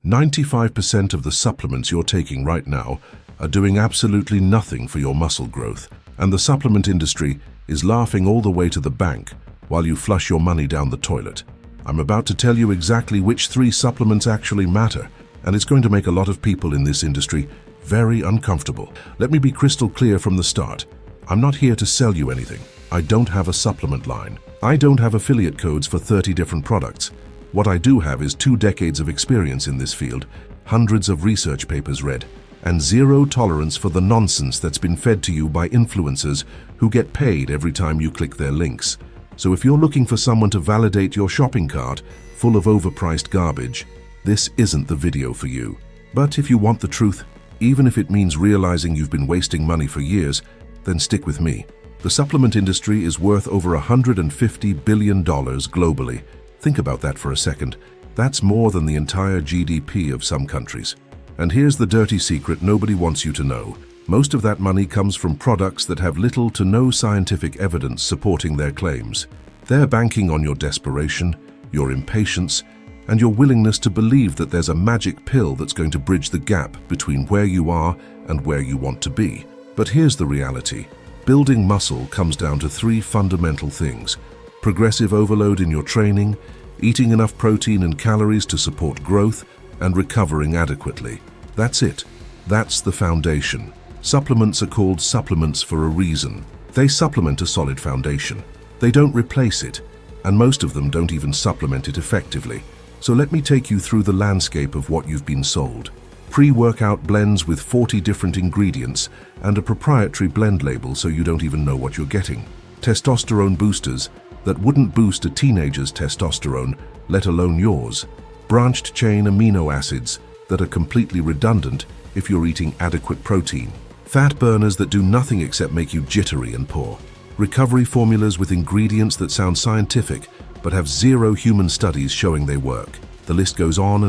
95% of the supplements you're taking right now are doing absolutely nothing for your muscle growth, and the supplement industry is laughing all the way to the bank while you flush your money down the toilet. I'm about to tell you exactly which 3 supplements actually matter, and it's going to make a lot of people in this industry very uncomfortable. Let me be crystal clear from the start. I'm not here to sell you anything. I don't have a supplement line. I don't have affiliate codes for 30 different products. What I do have is 2 decades of experience in this field, hundreds of research papers read, and zero tolerance for the nonsense that's been fed to you by influencers who get paid every time you click their links. So if you're looking for someone to validate your shopping cart full of overpriced garbage, this isn't the video for you. But if you want the truth, even if it means realizing you've been wasting money for years, then stick with me. The supplement industry is worth over $150 billion globally. Think about that for a second. That's more than the entire GDP of some countries. And here's the dirty secret nobody wants you to know. Most of that money comes from products that have little to no scientific evidence supporting their claims. They're banking on your desperation, your impatience, and your willingness to believe that there's a magic pill that's going to bridge the gap between where you are and where you want to be. But here's the reality. Building muscle comes down to 3 fundamental things: progressive overload in your training, eating enough protein and calories to support growth, and recovering adequately. That's it. That's the foundation. Supplements are called supplements for a reason. They supplement a solid foundation. They don't replace it, and most of them don't even supplement it effectively. So let me take you through the landscape of what you've been sold. Pre-workout blends with 40 different ingredients and a proprietary blend label so you don't even know what you're getting. Testosterone boosters that wouldn't boost a teenager's testosterone, let alone yours. Branched-chain amino acids that are completely redundant if you're eating adequate protein. Fat burners that do nothing except make you jittery and poor. Recovery formulas with ingredients that sound scientific but have 0 human studies showing they work. The list goes on,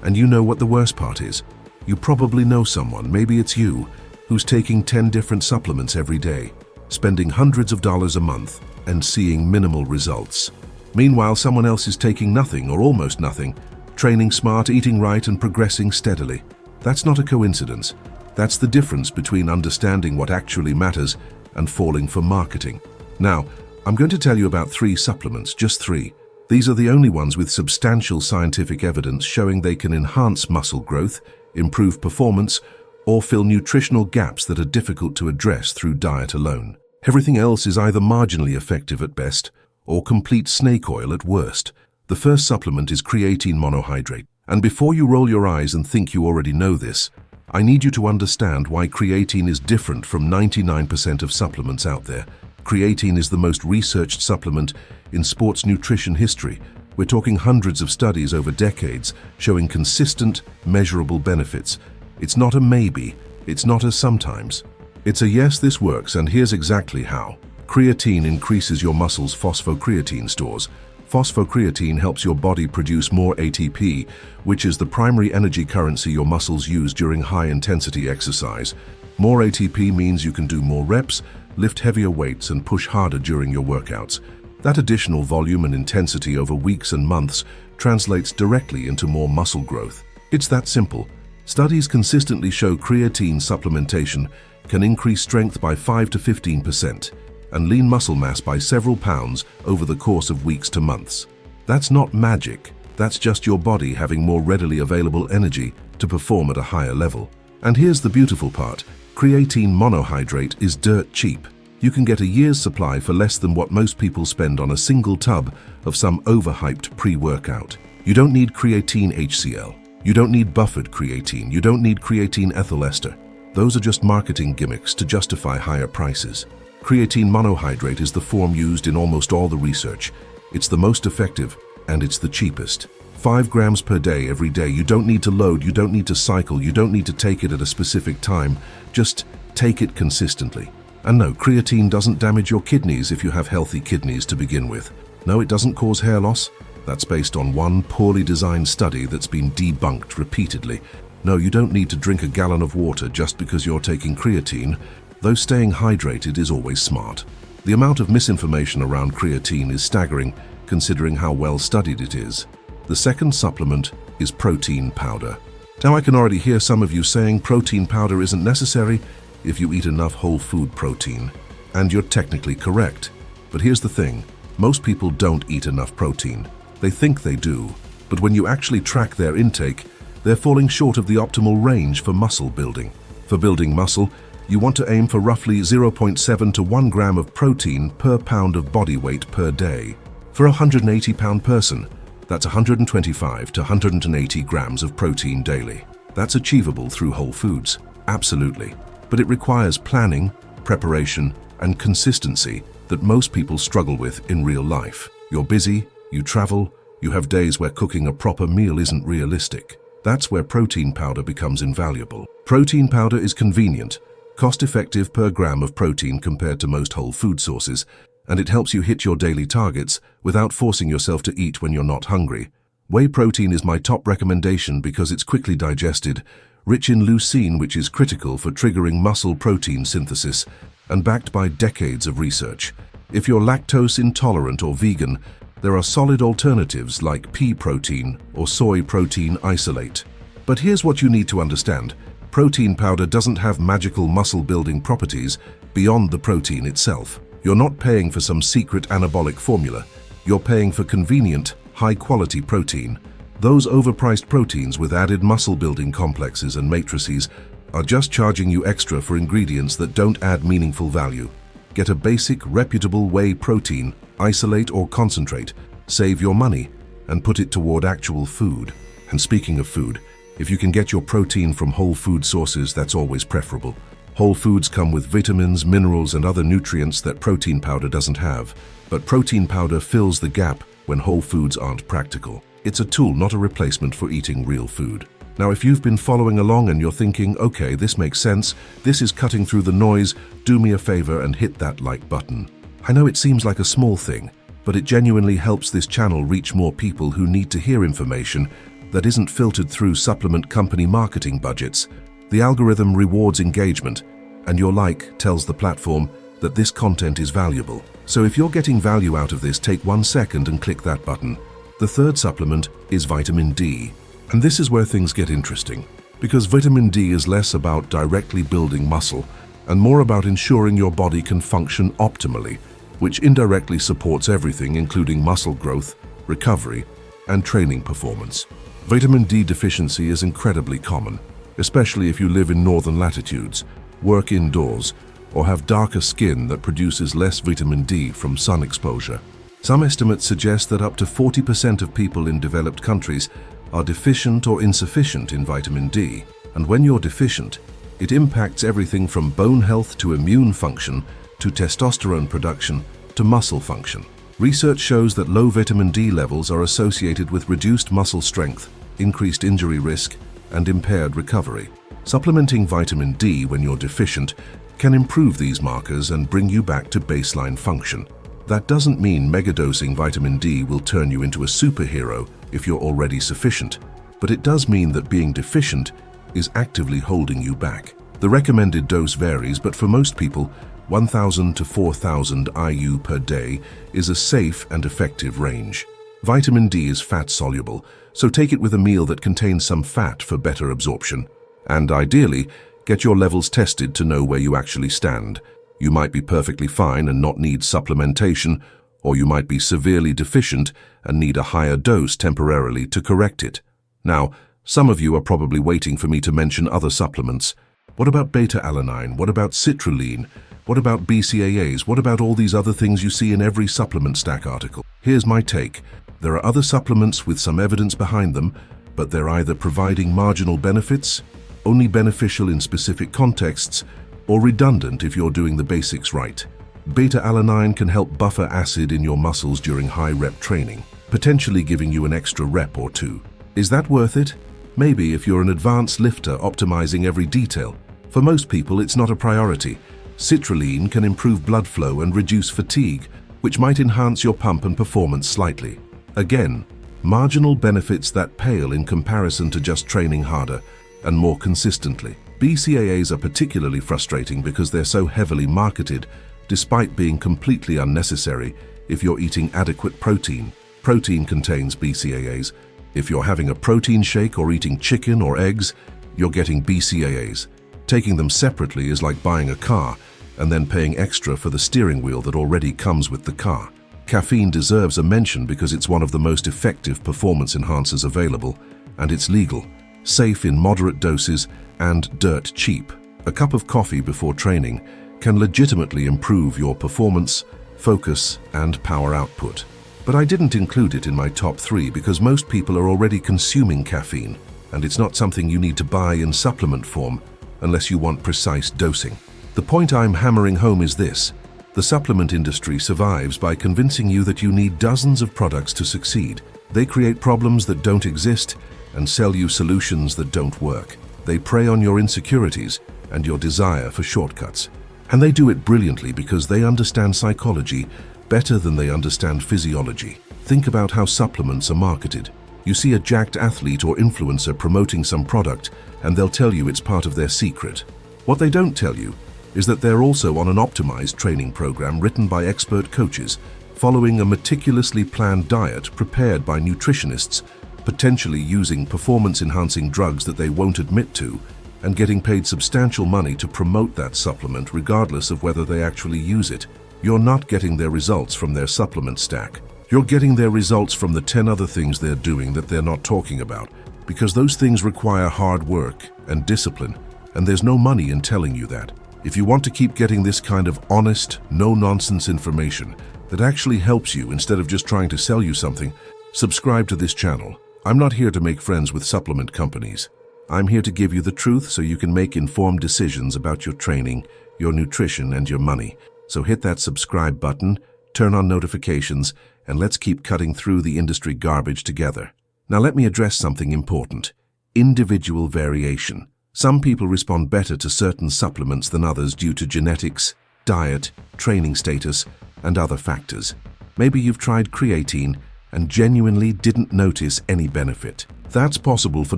and you know what the worst part is. You probably know someone, maybe it's you, who's taking 10 different supplements every day, spending hundreds of dollars a month, and seeing minimal results. Meanwhile, someone else is taking nothing or almost nothing, training smart, eating right, and progressing steadily. That's not a coincidence. That's the difference between understanding what actually matters and falling for marketing. Now, I'm going to tell you about 3 supplements, just 3. These are the only ones with substantial scientific evidence showing they can enhance muscle growth, improve performance, or fill nutritional gaps that are difficult to address through diet alone. Everything else is either marginally effective at best or complete snake oil at worst. The first supplement is creatine monohydrate. And before you roll your eyes and think you already know this, I need you to understand why creatine is different from 99% of supplements out there. Creatine is the most researched supplement in sports nutrition history. We're talking hundreds of studies over decades showing consistent, measurable benefits. It's not a maybe, it's not a sometimes. It's a yes, this works, and here's exactly how. Creatine increases your muscle's phosphocreatine stores. Phosphocreatine helps your body produce more ATP, which is the primary energy currency your muscles use during high-intensity exercise. More ATP means you can do more reps, lift heavier weights, and push harder during your workouts. That additional volume and intensity over weeks and months translates directly into more muscle growth. It's that simple. Studies consistently show creatine supplementation can increase strength by 5 to 15% and lean muscle mass by several pounds over the course of weeks to months. That's not magic. That's just your body having more readily available energy to perform at a higher level. And here's the beautiful part. Creatine monohydrate is dirt cheap. You can get a year's supply for less than what most people spend on a single tub of some overhyped pre-workout. You don't need creatine HCl. You don't need buffered creatine. You don't need creatine ethyl ester. Those are just marketing gimmicks to justify higher prices. Creatine monohydrate is the form used in almost all the research. It's the most effective, and it's the cheapest. 5 grams per day every day. You don't need to load, you don't need to cycle, you don't need to take it at a specific time. Just take it consistently. And no, creatine doesn't damage your kidneys if you have healthy kidneys to begin with. No, it doesn't cause hair loss. That's based on one poorly designed study that's been debunked repeatedly. No, you don't need to drink a gallon of water just because you're taking creatine, though staying hydrated is always smart. The amount of misinformation around creatine is staggering, considering how well studied it is. The second supplement is protein powder. Now I can already hear some of you saying protein powder isn't necessary if you eat enough whole food protein. And you're technically correct. But here's the thing, most people don't eat enough protein. They think they do, but when you actually track their intake, they're falling short of the optimal range for muscle building. For building muscle, you want to aim for roughly 0.7 to 1 gram of protein per pound of body weight per day. For a 180-pound person, that's 125 to 180 grams of protein daily. That's achievable through whole foods, absolutely. But it requires planning, preparation, and consistency that most people struggle with in real life. You're busy, you travel, you have days where cooking a proper meal isn't realistic. That's where protein powder becomes invaluable. Protein powder is convenient, cost-effective per gram of protein compared to most whole food sources, and it helps you hit your daily targets without forcing yourself to eat when you're not hungry. Whey protein is my top recommendation because it's quickly digested, rich in leucine, which is critical for triggering muscle protein synthesis, and backed by decades of research. If you're lactose intolerant or vegan, there are solid alternatives like pea protein or soy protein isolate. But here's what you need to understand. Protein powder doesn't have magical muscle-building properties beyond the protein itself. You're not paying for some secret anabolic formula. You're paying for convenient, high-quality protein. Those overpriced proteins with added muscle-building complexes and matrices are just charging you extra for ingredients that don't add meaningful value. Get a basic, reputable whey protein, isolate or concentrate, save your money, and put it toward actual food. And speaking of food, if you can get your protein from whole food sources, that's always preferable. Whole foods come with vitamins, minerals, and other nutrients that protein powder doesn't have. But protein powder fills the gap when whole foods aren't practical. It's a tool, not a replacement for eating real food. Now, if you've been following along and you're thinking, okay, this makes sense, this is cutting through the noise, do me a favor and hit that like button. I know it seems like a small thing, but it genuinely helps this channel reach more people who need to hear information that isn't filtered through supplement company marketing budgets. The algorithm rewards engagement, and your like tells the platform that this content is valuable. So if you're getting value out of this, take 1 second and click that button. The third supplement is vitamin D. And this is where things get interesting, because vitamin D is less about directly building muscle and more about ensuring your body can function optimally, which indirectly supports everything including muscle growth, recovery, and training performance. Vitamin D deficiency is incredibly common, especially if you live in northern latitudes, work indoors, or have darker skin that produces less vitamin D from sun exposure. Some estimates suggest that up to 40% of people in developed countries are deficient or insufficient in vitamin D. And when you're deficient, it impacts everything from bone health to immune function, to testosterone production, to muscle function. Research shows that low vitamin D levels are associated with reduced muscle strength, increased injury risk, and impaired recovery. Supplementing vitamin D when you're deficient can improve these markers and bring you back to baseline function. That doesn't mean megadosing vitamin D will turn you into a superhero if you're already sufficient, but it does mean that being deficient is actively holding you back. The recommended dose varies, but for most people, 1,000 to 4,000 IU per day is a safe and effective range. Vitamin D is fat-soluble, so take it with a meal that contains some fat for better absorption. And ideally, get your levels tested to know where you actually stand. You might be perfectly fine and not need supplementation, or you might be severely deficient and need a higher dose temporarily to correct it. Now, some of you are probably waiting for me to mention other supplements. What about beta-alanine? What about citrulline? What about BCAAs? What about all these other things you see in every supplement stack article? Here's my take. There are other supplements with some evidence behind them, but they're either providing marginal benefits, only beneficial in specific contexts, or redundant if you're doing the basics right. Beta-alanine can help buffer acid in your muscles during high-rep training, potentially giving you an extra rep or two. Is that worth it? Maybe if you're an advanced lifter optimizing every detail. For most people, it's not a priority. Citrulline can improve blood flow and reduce fatigue, which might enhance your pump and performance slightly. Again, marginal benefits that pale in comparison to just training harder and more consistently. BCAAs are particularly frustrating because they're so heavily marketed, despite being completely unnecessary if you're eating adequate protein. Protein contains BCAAs, If you're having a protein shake or eating chicken or eggs, you're getting BCAAs. Taking them separately is like buying a car and then paying extra for the steering wheel that already comes with the car. Caffeine deserves a mention because it's one of the most effective performance enhancers available, and it's legal, safe in moderate doses, and dirt cheap. A cup of coffee before training can legitimately improve your performance, focus, and power output. But I didn't include it in my top 3 because most people are already consuming caffeine, and it's not something you need to buy in supplement form unless you want precise dosing. The point I'm hammering home is this: the supplement industry survives by convincing you that you need dozens of products to succeed. They create problems that don't exist and sell you solutions that don't work. They prey on your insecurities and your desire for shortcuts. And they do it brilliantly because they understand psychology better than they understand physiology. Think about how supplements are marketed. You see a jacked athlete or influencer promoting some product, and they'll tell you it's part of their secret. What they don't tell you is that they're also on an optimized training program written by expert coaches, following a meticulously planned diet prepared by nutritionists, potentially using performance-enhancing drugs that they won't admit to, and getting paid substantial money to promote that supplement regardless of whether they actually use it. You're not getting their results from their supplement stack. You're getting their results from the 10 other things they're doing that they're not talking about, because those things require hard work and discipline, and there's no money in telling you that. If you want to keep getting this kind of honest, no-nonsense information that actually helps you instead of just trying to sell you something, subscribe to this channel. I'm not here to make friends with supplement companies. I'm here to give you the truth so you can make informed decisions about your training, your nutrition, and your money. So hit that subscribe button, turn on notifications, and let's keep cutting through the industry garbage together. Now let me address something important: individual variation. Some people respond better to certain supplements than others due to genetics, diet, training status, and other factors. Maybe you've tried creatine and genuinely didn't notice any benefit. That's possible for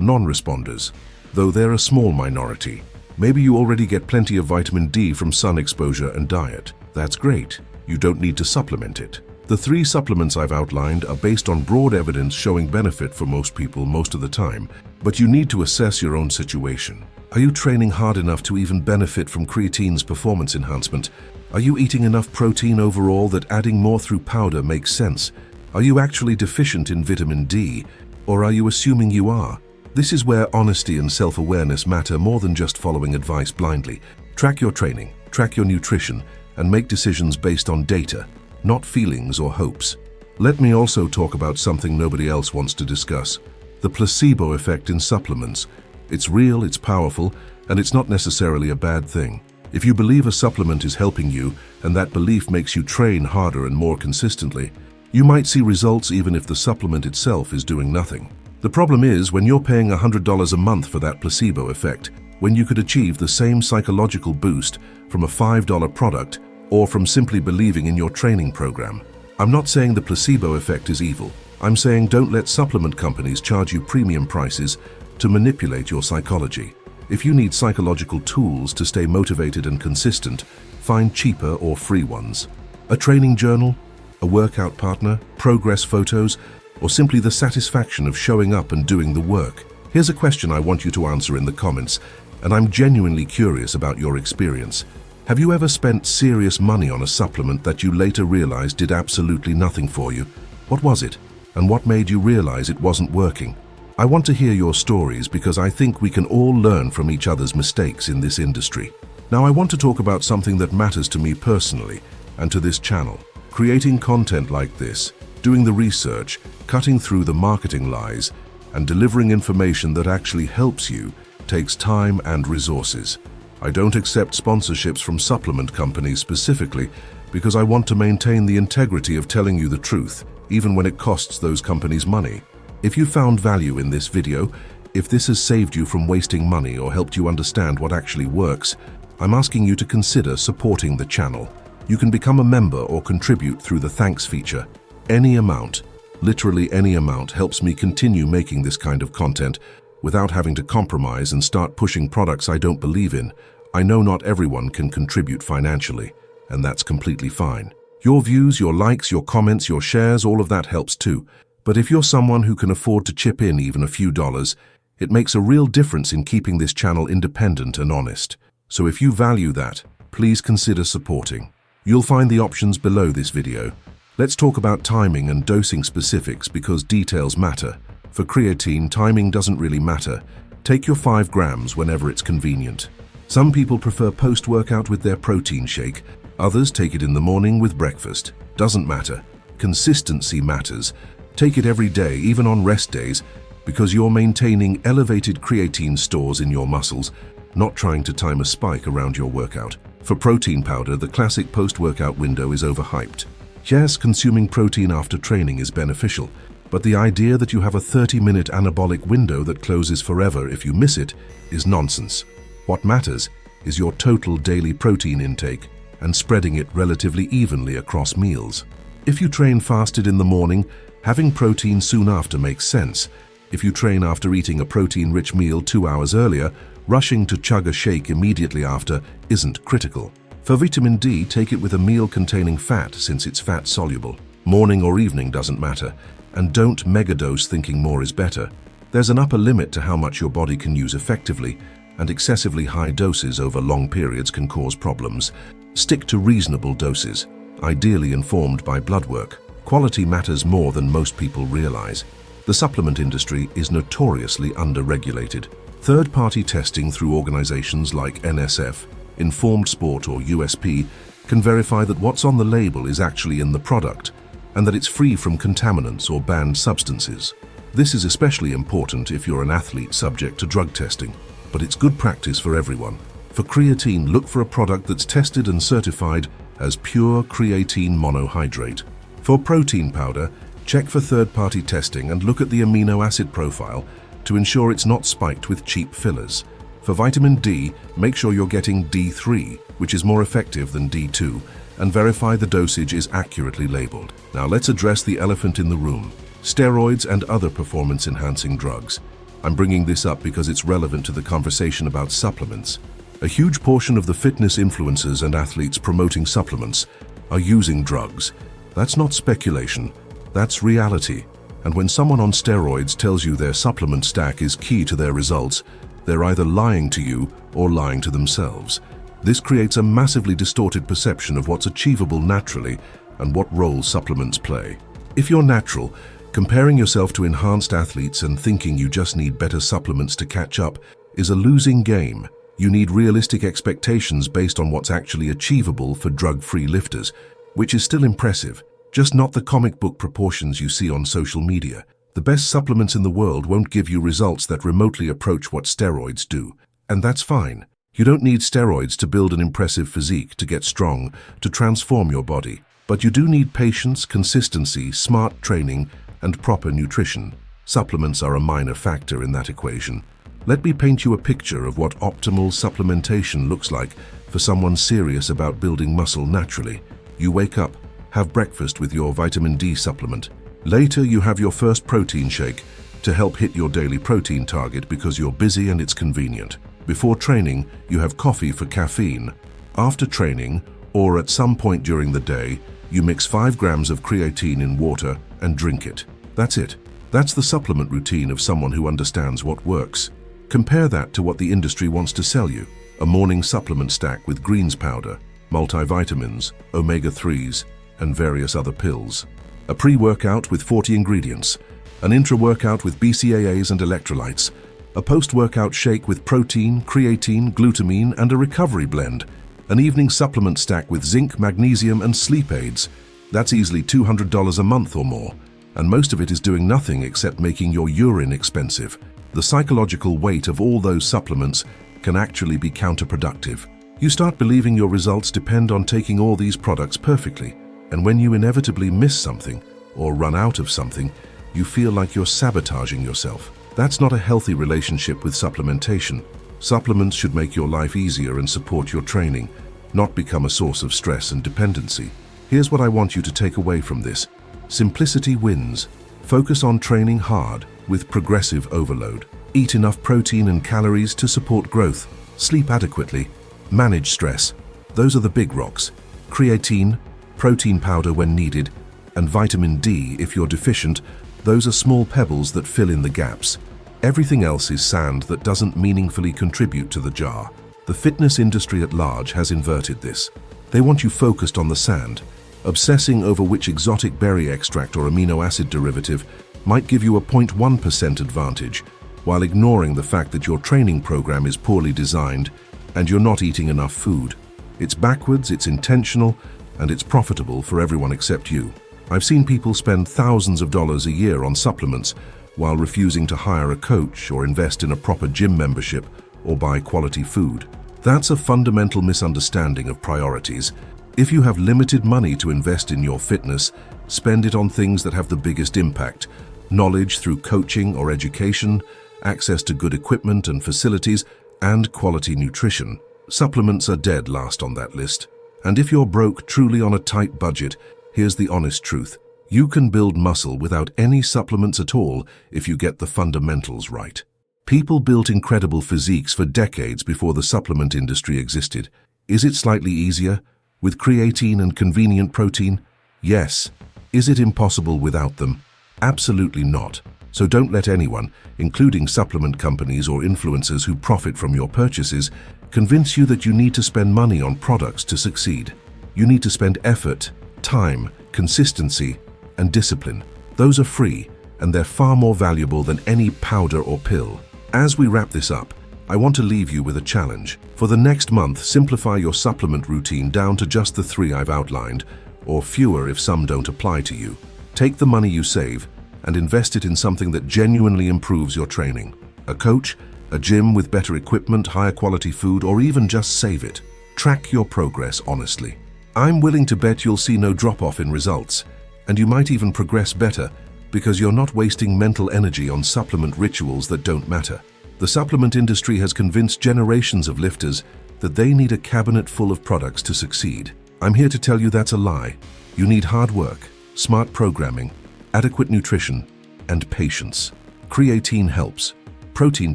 non-responders, though they're a small minority. Maybe you already get plenty of vitamin D from sun exposure and diet. That's great. You don't need to supplement it. The 3 supplements I've outlined are based on broad evidence showing benefit for most people most of the time, but you need to assess your own situation. Are you training hard enough to even benefit from creatine's performance enhancement? Are you eating enough protein overall that adding more through powder makes sense? Are you actually deficient in vitamin D, or are you assuming you are? This is where honesty and self-awareness matter more than just following advice blindly. Track your training, track your nutrition, and make decisions based on data, not feelings or hopes. Let me also talk about something nobody else wants to discuss: the placebo effect in supplements. It's real, it's powerful, and it's not necessarily a bad thing. If you believe a supplement is helping you, and that belief makes you train harder and more consistently, you might see results even if the supplement itself is doing nothing. The problem is when you're paying $100 a month for that placebo effect, when you could achieve the same psychological boost from a $5 product or from simply believing in your training program. I'm not saying the placebo effect is evil. I'm saying don't let supplement companies charge you premium prices to manipulate your psychology. If you need psychological tools to stay motivated and consistent, find cheaper or free ones. A training journal, a workout partner, progress photos, or simply the satisfaction of showing up and doing the work. Here's a question I want you to answer in the comments, and I'm genuinely curious about your experience. Have you ever spent serious money on a supplement that you later realized did absolutely nothing for you? What was it? And what made you realize it wasn't working? I want to hear your stories because I think we can all learn from each other's mistakes in this industry. Now I want to talk about something that matters to me personally and to this channel. Creating content like this, doing the research, cutting through the marketing lies, and delivering information that actually helps you takes time and resources. I don't accept sponsorships from supplement companies specifically because I want to maintain the integrity of telling you the truth, even when it costs those companies money. If you found value in this video, if this has saved you from wasting money or helped you understand what actually works, I'm asking you to consider supporting the channel. You can become a member or contribute through the thanks feature. Any amount, literally any amount, helps me continue making this kind of content without having to compromise and start pushing products I don't believe in. I know not everyone can contribute financially, and that's completely fine. Your views, your likes, your comments, your shares, all of that helps too. But if you're someone who can afford to chip in even a few dollars, it makes a real difference in keeping this channel independent and honest. So if you value that, please consider supporting. You'll find the options below this video. Let's talk about timing and dosing specifics because details matter. For creatine, timing doesn't really matter. Take your 5 grams whenever it's convenient. Some people prefer post-workout with their protein shake. Others take it in the morning with breakfast. Doesn't matter. Consistency matters. Take it every day, even on rest days, because you're maintaining elevated creatine stores in your muscles, not trying to time a spike around your workout. For protein powder, the classic post-workout window is overhyped. Yes, consuming protein after training is beneficial, but the idea that you have a 30-minute anabolic window that closes forever if you miss it is nonsense. What matters is your total daily protein intake and spreading it relatively evenly across meals. If you train fasted in the morning, having protein soon after makes sense. If you train after eating a protein-rich meal 2 hours earlier, rushing to chug a shake immediately after isn't critical. For vitamin D, take it with a meal containing fat since it's fat-soluble. Morning or evening doesn't matter, and don't megadose thinking more is better. There's an upper limit to how much your body can use effectively, and excessively high doses over long periods can cause problems. Stick to reasonable doses, ideally informed by blood work. Quality matters more than most people realize. The supplement industry is notoriously under-regulated. Third-party testing through organizations like NSF, Informed Sport or USP can verify that what's on the label is actually in the product and that it's free from contaminants or banned substances. This is especially important if you're an athlete subject to drug testing, but it's good practice for everyone. For creatine, look for a product that's tested and certified as pure creatine monohydrate. For protein powder, check for third-party testing and look at the amino acid profile to ensure it's not spiked with cheap fillers. For vitamin D, make sure you're getting D3, which is more effective than D2, and verify the dosage is accurately labeled. Now let's address the elephant in the room: steroids and other performance-enhancing drugs. I'm bringing this up because it's relevant to the conversation about supplements. A huge portion of the fitness influencers and athletes promoting supplements are using drugs. That's not speculation, that's reality. And when someone on steroids tells you their supplement stack is key to their results, they're either lying to you or lying to themselves. This creates a massively distorted perception of what's achievable naturally and what role supplements play. If you're natural, comparing yourself to enhanced athletes and thinking you just need better supplements to catch up is a losing game. You need realistic expectations based on what's actually achievable for drug-free lifters, which is still impressive, just not the comic book proportions you see on social media. The best supplements in the world won't give you results that remotely approach what steroids do, and that's fine. You don't need steroids to build an impressive physique, to get strong, to transform your body. But you do need patience, consistency, smart training, and proper nutrition. Supplements are a minor factor in that equation. Let me paint you a picture of what optimal supplementation looks like for someone serious about building muscle naturally. You wake up, have breakfast with your vitamin D supplement. Later, you have your first protein shake to help hit your daily protein target because you're busy and it's convenient. Before training, you have coffee for caffeine. After training, or at some point during the day, you mix 5 grams of creatine in water and drink it. That's it. That's the supplement routine of someone who understands what works. Compare that to what the industry wants to sell you: a morning supplement stack with greens powder, multivitamins, omega-3s, and various other pills. A pre-workout with 40 ingredients, an intra-workout with BCAAs and electrolytes, a post-workout shake with protein, creatine, glutamine, and a recovery blend, an evening supplement stack with zinc, magnesium, and sleep aids. That's easily $200 a month or more, and most of it is doing nothing except making your urine expensive. The psychological weight of all those supplements can actually be counterproductive. You start believing your results depend on taking all these products perfectly, and when you inevitably miss something or run out of something, you feel like you're sabotaging yourself. That's not a healthy relationship with supplementation. Supplements should make your life easier and support your training, not become a source of stress and dependency. Here's what I want you to take away from this. Simplicity wins. Focus on training hard with progressive overload. Eat enough protein and calories to support growth. Sleep adequately. Manage stress. Those are the big rocks. Creatine, protein powder when needed, and vitamin D if you're deficient. Those are small pebbles that fill in the gaps. Everything else is sand that doesn't meaningfully contribute to the jar. The fitness industry at large has inverted this. They want you focused on the sand, obsessing over which exotic berry extract or amino acid derivative might give you a 0.1% advantage, while ignoring the fact that your training program is poorly designed and you're not eating enough food. It's backwards, it's intentional, and it's profitable for everyone except you. I've seen people spend thousands of dollars a year on supplements while refusing to hire a coach or invest in a proper gym membership or buy quality food. That's a fundamental misunderstanding of priorities. If you have limited money to invest in your fitness, spend it on things that have the biggest impact. Knowledge through coaching or education, access to good equipment and facilities, and quality nutrition. Supplements are dead last on that list. And if you're broke truly on a tight budget, here's the honest truth. You can build muscle without any supplements at all if you get the fundamentals right. People built incredible physiques for decades before the supplement industry existed. Is it slightly easier? With creatine and convenient protein? Yes. Is it impossible without them? Absolutely not. So don't let anyone, including supplement companies or influencers who profit from your purchases, convince you that you need to spend money on products to succeed. You need to spend effort, time, consistency, and discipline. Those are free, and they're far more valuable than any powder or pill. As we wrap this up, I want to leave you with a challenge. For the next month, simplify your supplement routine down to just the 3 I've outlined, or fewer if some don't apply to you. Take the money you save and invest it in something that genuinely improves your training. A coach, a gym with better equipment, higher quality food, or even just save it. Track your progress honestly. I'm willing to bet you'll see no drop-off in results, and you might even progress better because you're not wasting mental energy on supplement rituals that don't matter. The supplement industry has convinced generations of lifters that they need a cabinet full of products to succeed. I'm here to tell you that's a lie. You need hard work, smart programming, adequate nutrition, and patience. Creatine helps. Protein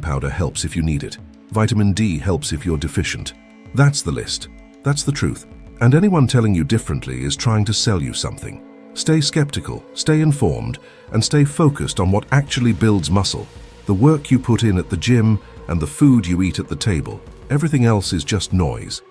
powder helps if you need it. Vitamin D helps if you're deficient. That's the list. That's the truth. And anyone telling you differently is trying to sell you something. Stay skeptical, stay informed, and stay focused on what actually builds muscle. The work you put in at the gym and the food you eat at the table. Everything else is just noise.